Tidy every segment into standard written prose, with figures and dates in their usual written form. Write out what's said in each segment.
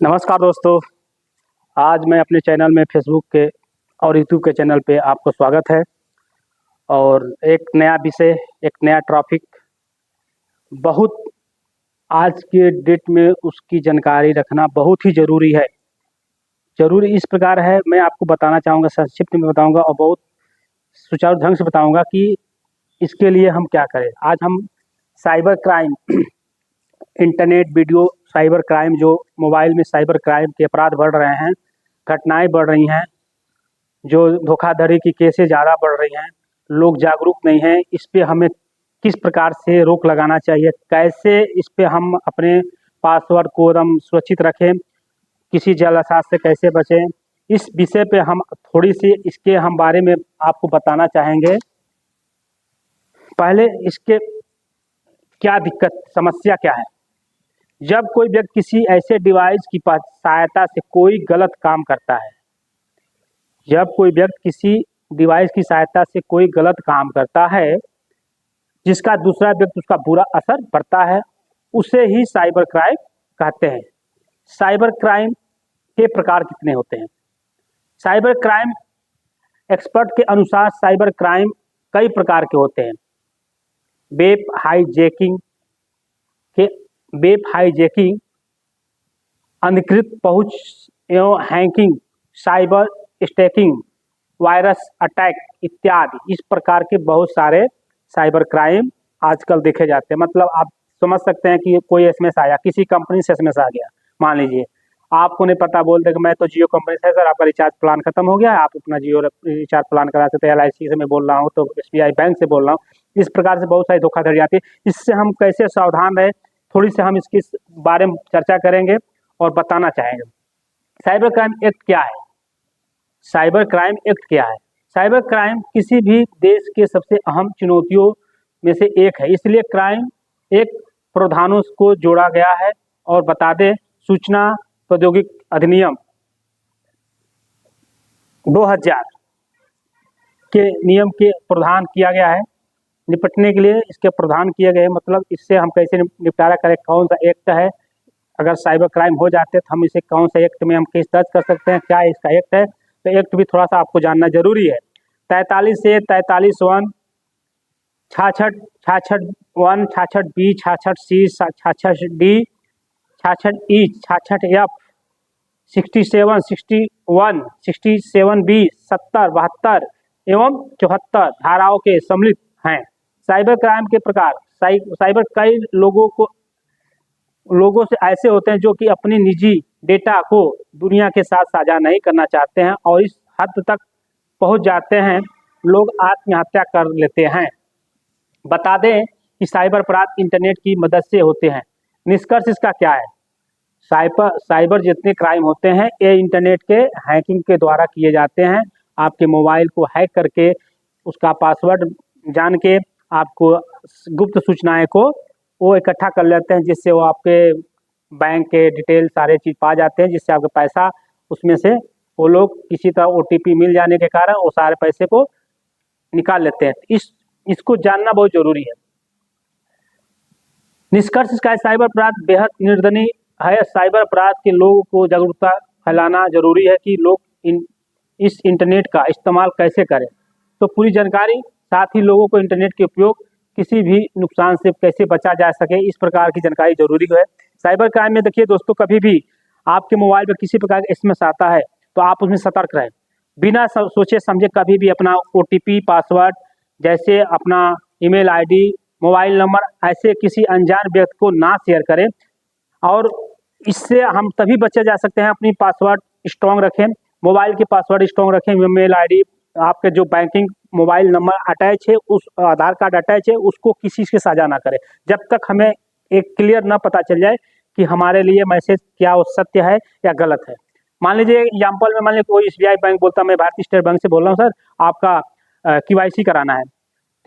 नमस्कार दोस्तों। आज मैं अपने चैनल में फेसबुक के और यूट्यूब के चैनल पे आपको स्वागत है और एक नया विषय, एक नया टॉपिक, बहुत आज के डेट में उसकी जानकारी रखना बहुत ही ज़रूरी है। ज़रूरी इस प्रकार है, मैं आपको बताना चाहूँगा, संक्षिप्त में बताऊँगा और बहुत सुचारू ढंग से बताऊँगा कि इसके लिए हम क्या करें। आज हम cyber crime, internet video cyber crime, जो मोबाइल में साइबर क्राइम के अपराध बढ़ रहे हैं, घटनाएं बढ़ रही हैं, जो धोखाधड़ी की केसें ज़्यादा बढ़ रही हैं, लोग जागरूक नहीं हैं, इस पे हमें किस प्रकार से रोक लगाना चाहिए, कैसे इस पे हम अपने पासवर्ड को एकदम सुरक्षित रखें, किसी जालसाज से कैसे बचें, इस विषय पे हम थोड़ी सी इसके हम बारे में आपको बताना चाहेंगे। पहले इसके क्या दिक्कत, समस्या क्या है। जब कोई व्यक्ति किसी ऐसे डिवाइस की सहायता से कोई गलत काम करता है, जब कोई व्यक्ति किसी डिवाइस की सहायता से कोई गलत काम करता है जिसका दूसरा व्यक्ति उसका बुरा असर पड़ता है, उसे ही साइबर क्राइम कहते हैं। साइबर क्राइम के प्रकार कितने होते हैं? साइबर क्राइम एक्सपर्ट के अनुसार साइबर क्राइम कई प्रकार के होते हैं। वेब हाईजैकिंग, अनधिकृत पहुंच एवं hacking, cyber stacking, virus attack इत्यादि। इस प्रकार के बहुत सारे साइबर क्राइम आजकल देखे जाते हैं। मतलब आप समझ सकते हैं कि कोई एसएमएस आया, किसी कंपनी से एसएमएस आ गया, मान लीजिए आपको नहीं पता, बोल दे कि मैं तो जियो कंपनी से, सर आपका रिचार्ज प्लान खत्म हो गया है, आप अपना जियो रिचार्ज प्लान करा सकते हैं। LIC से मैं बोल रहा हूँ, तो SBI बैंक से बोल रहा हूँ। इस प्रकार से बहुत सारी धोखाधड़ी आती है। इससे हम कैसे सावधान रहे, थोड़ी सी हम इसके बारे में चर्चा करेंगे और बताना चाहेंगे। साइबर क्राइम एक्ट क्या है? साइबर क्राइम एक्ट क्या है? साइबर क्राइम किसी भी देश के सबसे अहम चुनौतियों में से एक है, इसलिए क्राइम एक प्रावधानों को जोड़ा गया है। और बता दें, सूचना प्रौद्योगिकी अधिनियम 2000 के नियम के प्रावधान किया गया है। निपटने के लिए इसके प्रावधान किए गए, मतलब इससे हम कैसे निपटारा करें, कौन सा एक्ट है, अगर साइबर क्राइम हो जाते तो हम इसे कौन सा एक्ट में हम केस दर्ज कर सकते हैं, क्या इसका एक्ट है। तो एक्ट भी थोड़ा सा आपको जानना जरूरी है। 43 से 43(1), 66, 66(1), 66(B), 66(C), 66(D), 66(E), 66(F), 67, 61, 67(B), 70, 72 एवं 74 धाराओं के सम्मिलित हैं। साइबर क्राइम के प्रकार, साइबर कई लोगों से ऐसे होते हैं जो कि अपनी निजी डेटा को दुनिया के साथ साझा नहीं करना चाहते हैं और इस हद तक पहुंच जाते हैं, लोग आत्महत्या कर लेते हैं। बता दें कि साइबर अपराध इंटरनेट की मदद से होते हैं। निष्कर्ष इसका क्या है? साइबर जितने क्राइम होते हैं ये इंटरनेट के हैकिंग के द्वारा किए जाते हैं। आपके मोबाइल को हैक करके उसका पासवर्ड जान के आपको गुप्त सूचनाएं को वो इकट्ठा कर लेते हैं, जिससे वो आपके बैंक के डिटेल सारे चीज़ पा जाते हैं, जिससे आपका पैसा उसमें से वो लोग किसी तरह OTP मिल जाने के कारण वो सारे पैसे को निकाल लेते हैं। इसको जानना बहुत जरूरी है। निष्कर्ष इसका है, साइबर अपराध बेहद निर्दयनीय है। साइबर अपराध के लोगों को जागरूकता फैलाना जरूरी है कि लोग इस इंटरनेट का इस्तेमाल कैसे करें। तो पूरी जानकारी, साथ ही लोगों को इंटरनेट के उपयोग किसी भी नुकसान से कैसे बचा जा सके, इस प्रकार की जानकारी जरूरी है। साइबर क्राइम में देखिए दोस्तों, कभी भी आपके मोबाइल पर किसी प्रकार का SMS आता है तो आप उसमें सतर्क रहें। बिना सोचे समझे कभी भी अपना OTP, पासवर्ड, जैसे अपना ईमेल ID, मोबाइल नंबर ऐसे किसी अनजान व्यक्ति को ना शेयर करें। और इससे हम तभी बचे जा सकते हैं, अपनी पासवर्ड स्ट्रॉन्ग रखें, मोबाइल के पासवर्ड स्ट्रॉन्ग रखें, मेल ID, आपके जो बैंकिंग मोबाइल नंबर अटैच है, उस आधार कार्ड अटैच है, उसको किसी से साझा ना करें जब तक हमें एक क्लियर ना पता चल जाए कि हमारे लिए मैसेज क्या वो सत्य है या गलत है। मान लीजिए एग्जाम्पल में, मान लीजिए कोई SBI बैंक बोलता है, मैं भारतीय स्टेट बैंक से बोल रहा हूँ, सर आपका KYC कराना है।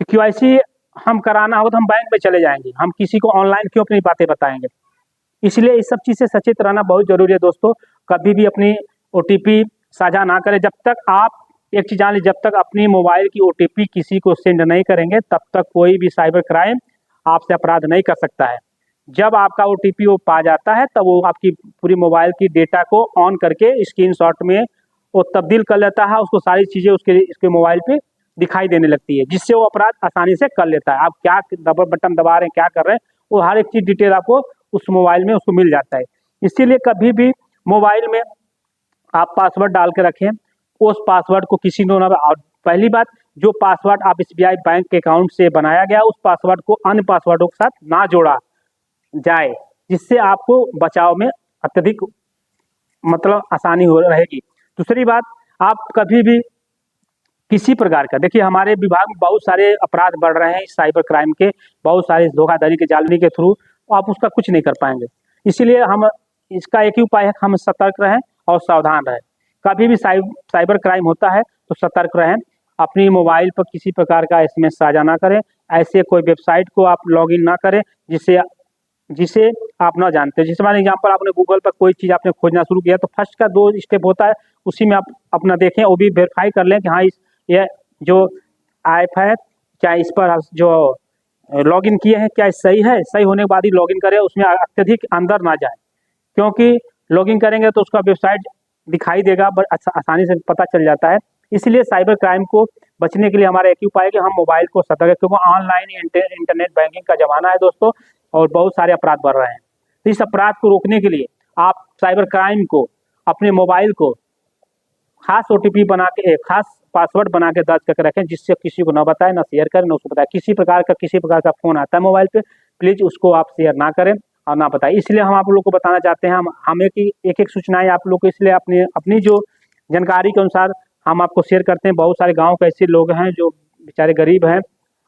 तो KYC हम कराना हो तो हम बैंक में चले जाएंगे, हम किसी को ऑनलाइन क्यों अपनी बातें बताएंगे। इसलिए इस सब चीज़ से सचेत रहना बहुत जरूरी है दोस्तों। कभी भी अपनी OTP साझा ना करें। जब तक आप एक चीज़ जान लीजिए, जब तक अपनी मोबाइल की OTP किसी को सेंड नहीं करेंगे तब तक कोई भी साइबर क्राइम आपसे अपराध नहीं कर सकता है। जब आपका ओटीपी वो पा जाता है तब वो आपकी पूरी मोबाइल की डेटा को ऑन करके स्क्रीनशॉट में वो तब्दील कर लेता है, उसको सारी चीज़ें उसके मोबाइल पे दिखाई देने लगती है, जिससे वो अपराध आसानी से कर लेता है। आप क्या डबल बटन दबा रहे हैं, क्या कर रहे हैं, वो हर एक चीज़ डिटेल आपको उस मोबाइल में उसको मिल जाता है। इसीलिए कभी भी मोबाइल में आप पासवर्ड डाल के रखें, उस पासवर्ड को किसी ने ना, पहली बात, जो पासवर्ड आप एसबीआई बैंक के अकाउंट से बनाया गया उस पासवर्ड को अन्य पासवर्डों के साथ ना जोड़ा जाए, जिससे आपको बचाव में अत्यधिक मतलब आसानी हो रहेगी। दूसरी बात, आप कभी भी किसी प्रकार का, देखिए हमारे विभाग में बहुत सारे अपराध बढ़ रहे हैं इस साइबर क्राइम के, बहुत सारे धोखाधड़ी के जालनी के थ्रू, आप उसका कुछ नहीं कर पाएंगे। इसीलिए हम इसका एक ही उपाय है कि हम सतर्क रहें और सावधान रहें। कभी भी साइबर क्राइम होता है तो सतर्क रहें, अपनी मोबाइल पर किसी प्रकार का एसएमएस साझा ना करें, ऐसे कोई वेबसाइट को आप लॉगिन ना करें जिसे जिसे आप ना जानते हो। जैसे मान एग्जाम्पल, आपने गूगल पर कोई चीज़ आपने खोजना शुरू किया तो फर्स्ट का 2 स्टेप होता है, उसी में आप अपना देखें, वो भी वेरीफाई कर लें कि हाँ ये जो ऐप है क्या इस पर जो लॉगिन किए हैं क्या सही है, सही होने के बाद ही लॉगिन करें, उसमें अत्यधिक अंदर ना जाए, क्योंकि लॉगिन करेंगे तो उसका वेबसाइट दिखाई देगा, बट आसानी से पता चल जाता है। इसलिए साइबर क्राइम को बचने के लिए हमारा एक ही उपाय है कि हम मोबाइल को सतर्क है, क्योंकि ऑनलाइन इंटरनेट बैंकिंग का ज़माना है दोस्तों, और बहुत सारे अपराध बढ़ रहे हैं। तो इस अपराध को रोकने के लिए आप साइबर क्राइम को अपने मोबाइल को खास ओटीपी बना के, खास पासवर्ड बना के दर्ज करके रखें, जिससे किसी को ना बताएं, ना शेयर करें, ना उसको बताएं। किसी प्रकार का फ़ोन आता है मोबाइल पे, प्लीज़ उसको आप शेयर ना करें और ना बताएं। इसलिए हम आप लोग को बताना चाहते हैं, हम एक सूचनाएं आप लोग को इसलिए अपनी जो जानकारी के अनुसार हम आपको शेयर करते हैं। बहुत सारे गाँव के ऐसे लोग हैं जो बेचारे गरीब हैं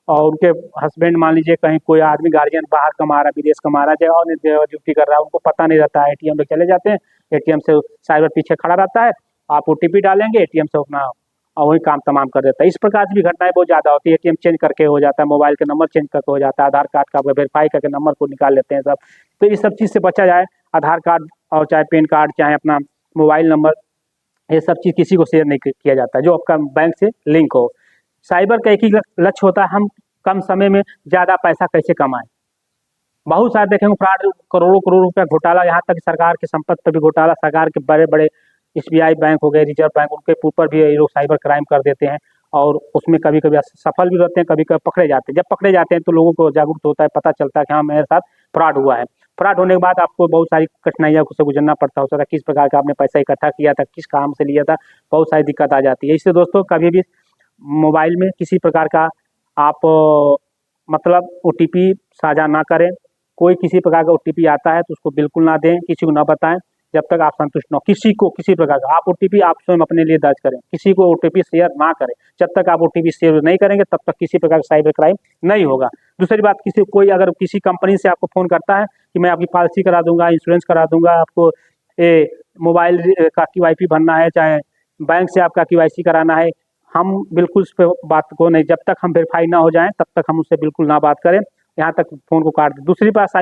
और उनके हस्बैंड मान लीजिए कहीं कोई आदमी गार्जियन बाहर कमा रहा है, विदेश कमा रहा है और ड्यूटी कर रहा है, उनको पता नहीं रहता है, एटीएम पे चले जाते हैं, एटीएम से साइबर पीछे खड़ा रहता है, आप ओटीपी डालेंगे, एटीएम से अपना और वही काम तमाम कर देता है। इस प्रकार की भी घटनाएं बहुत ज़्यादा होती है। एटीएम चेंज करके हो जाता है, मोबाइल के नंबर चेंज करके हो जाता है, आधार कार्ड का वेरीफाई करके नंबर को निकाल लेते हैं सब। तो इस सब चीज़ से बचा जाए, आधार कार्ड और चाहे पैन कार्ड, चाहे अपना मोबाइल नंबर, ये सब चीज़ किसी को शेयर नहीं किया जाता जो आपका बैंक से लिंक हो। साइबर का एक ही लक्ष्य होता है, हम कम समय में ज़्यादा पैसा कैसे कमाएं। बहुत सारे देखेंगे फ्रॉड, करोड़ों करोड़ रुपया घोटाला, यहाँ तक सरकार की संपत्ति पर भी घोटाला, सरकार के बड़े बड़े एसबीआई बैंक हो गए, रिजर्व बैंक, उनके ऊपर भी ये लोग साइबर क्राइम कर देते हैं और उसमें कभी कभी सफल भी रहते हैं, कभी कभी पकड़े जाते हैं। जब पकड़े जाते हैं तो लोगों को जागरूक होता है, पता चलता है कि हाँ मेरे साथ फ्रॉड हुआ है। फ्रॉड होने के बाद आपको बहुत सारी कठिनाइयों से गुजरना पड़ता होता था, किस प्रकार का आपने पैसा इकट्ठा किया था, किस काम से लिया था, बहुत सारी दिक्कत आ जाती है। इससे दोस्तों कभी भी मोबाइल में किसी प्रकार का आप मतलब ओटीपी साझा ना करें। कोई किसी प्रकार का ओटीपी आता है तो उसको बिल्कुल ना दें, किसी को ना बताएं जब तक आप संतुष्ट न हो। किसी को किसी प्रकार का आप ओटीपी आप स्वयं अपने लिए दर्ज करें, किसी को ओटीपी शेयर ना करें। जब तक आप ओटीपी शेयर नहीं करेंगे तब तक किसी प्रकार का साइबर क्राइम नहीं होगा। दूसरी बात, कोई अगर किसी कंपनी से आपको फ़ोन करता है कि मैं आपकी पॉलिसी करा दूंगा, इंश्योरेंस करा दूंगा, आपको मोबाइल का केवाईसी भरना है, चाहे बैंक से आपका केवाईसी कराना है, हम बिल्कुल उस पर बात को नहीं, जब तक हम वेरीफाई ना हो जाएं तब तक हम उससे बिल्कुल ना बात करें, यहाँ तक फ़ोन को काट दें। दूसरी बात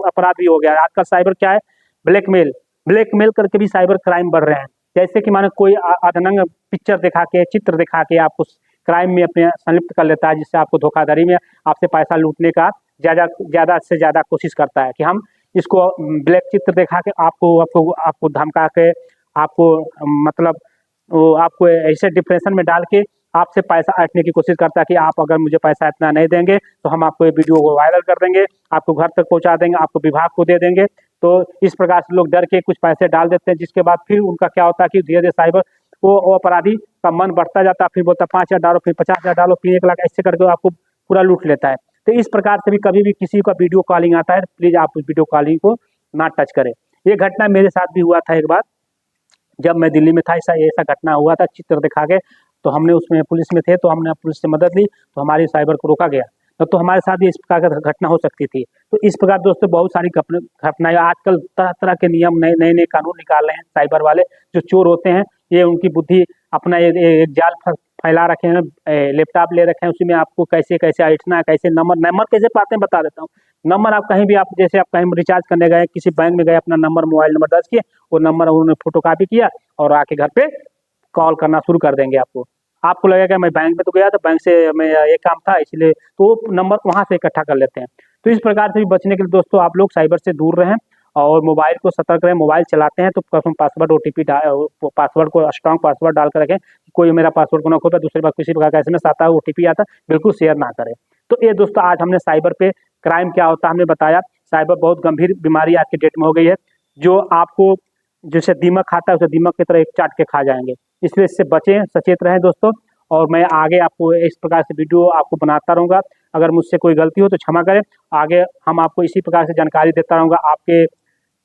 अपराध भी हो गया है आजकल। साइबर क्या है, ब्लैकमेल करके भी साइबर क्राइम बढ़ रहे हैं। जैसे कि मानो कोई अधनंग पिक्चर दिखा के, चित्र दिखा के आपको क्राइम में अपने संलिप्त कर लेता है, जिससे आपको धोखाधड़ी में आपसे पैसा लूटने का ज़्यादा से ज़्यादा कोशिश करता है कि हम इसको ब्लैक चित्र दिखा के आपको धमका के, आपको मतलब वो आपको ऐसे डिप्रेशन में डाल के आपसे पैसा ऐंठने की कोशिश करता है कि आप अगर मुझे पैसा इतना नहीं देंगे तो हम आपको ये वीडियो को वायरल कर देंगे, आपको घर तक पहुंचा देंगे, आपको विभाग को दे देंगे। तो इस प्रकार से लोग डर के कुछ पैसे डाल देते हैं, जिसके बाद फिर उनका क्या होता है कि धीरे धीरे साइबर वो अपराधी का मन बढ़ता जाता है, फिर बोलता 5,000 डालो, फिर 50,000 डालो, फिर 1 लाख, ऐसे करके आपको पूरा लूट लेता है। तो इस प्रकार से भी कभी भी किसी का वीडियो कॉलिंग आता है, प्लीज़ आप उस वीडियो कॉलिंग को ना टच करें। ये घटना मेरे साथ भी हुआ था एक बार, जब मैं दिल्ली में था, ऐसा घटना हुआ था, चित्र दिखा के, तो हमने उसमें पुलिस में थे तो हमने पुलिस से मदद ली, तो हमारी साइबर को रोका गया। तो हमारे साथ भी इस प्रकार का घटना हो सकती थी। तो इस प्रकार दोस्तों बहुत सारी घटनाएं, आजकल तरह तरह के नियम, नए नए कानून निकाल रहे हैं साइबर वाले। जो चोर होते हैं ये उनकी बुद्धि अपना एक जाल फैला रखे हैं, लैपटॉप ले रखे हैं, उसी में आपको कैसे कैसे ऐंठना है, कैसे नंबर कैसे पाते हैं बता देता हूँ। नंबर आप कहीं भी, आप जैसे आप कहीं रिचार्ज करने गए, किसी बैंक में गए, अपना नंबर मोबाइल नंबर दर्ज किए, वो नंबर उन्होंने फोटोकॉपी किया और आके घर पे कॉल करना शुरू कर देंगे आपको। आपको लगेगा मैं बैंक में तो गया था, बैंक से मैं ये काम था इसलिए, तो वो नंबर वहाँ से इकट्ठा कर लेते हैं। तो इस प्रकार से भी बचने के लिए दोस्तों आप लोग साइबर से दूर रहें और मोबाइल को सतर्क रहें। मोबाइल चलाते हैं तो कम पासवर्ड OTP पासवर्ड को स्ट्रॉन्ग पासवर्ड डाल कर रखें, कोई मेरा पासवर्ड को ना खोपे, दूसरी बार किसी प्रकार का SMS आता है, OTP आता है, बिल्कुल शेयर ना करें। तो ये दोस्तों आज हमने साइबर पे क्राइम क्या होता है हमने बताया। साइबर बहुत गंभीर बीमारी आज की डेट में हो गई है, जो आपको जैसे दीमक खाता है उसे दीमक की तरह एक चाट के खा जाएंगे। इसलिए इससे बचें, सचेत रहें दोस्तों। और मैं आगे आपको इस प्रकार से वीडियो आपको बनाता रहूँगा। अगर मुझसे कोई गलती हो तो क्षमा करें। आगे हम आपको इसी प्रकार से जानकारी देता रहूँगा,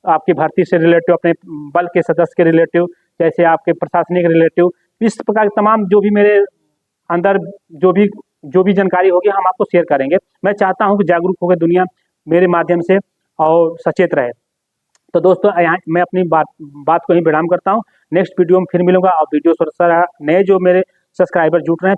आपकी भर्ती से रिलेटिव, अपने बल के सदस्य के रिलेटिव, जैसे आपके प्रशासनिक रिलेटिव, इस प्रकार के तमाम जो भी मेरे अंदर जो भी जानकारी होगी हम आपको शेयर करेंगे। मैं चाहता हूँ कि जागरूक होकर दुनिया मेरे माध्यम से और सचेत रहे। तो दोस्तों यहाँ मैं अपनी बात को ही विराम करता हूँ। नेक्स्ट वीडियो में फिर मिलूंगा और वीडियो नए जो मेरे सब्सक्राइबर जुट रहे हैं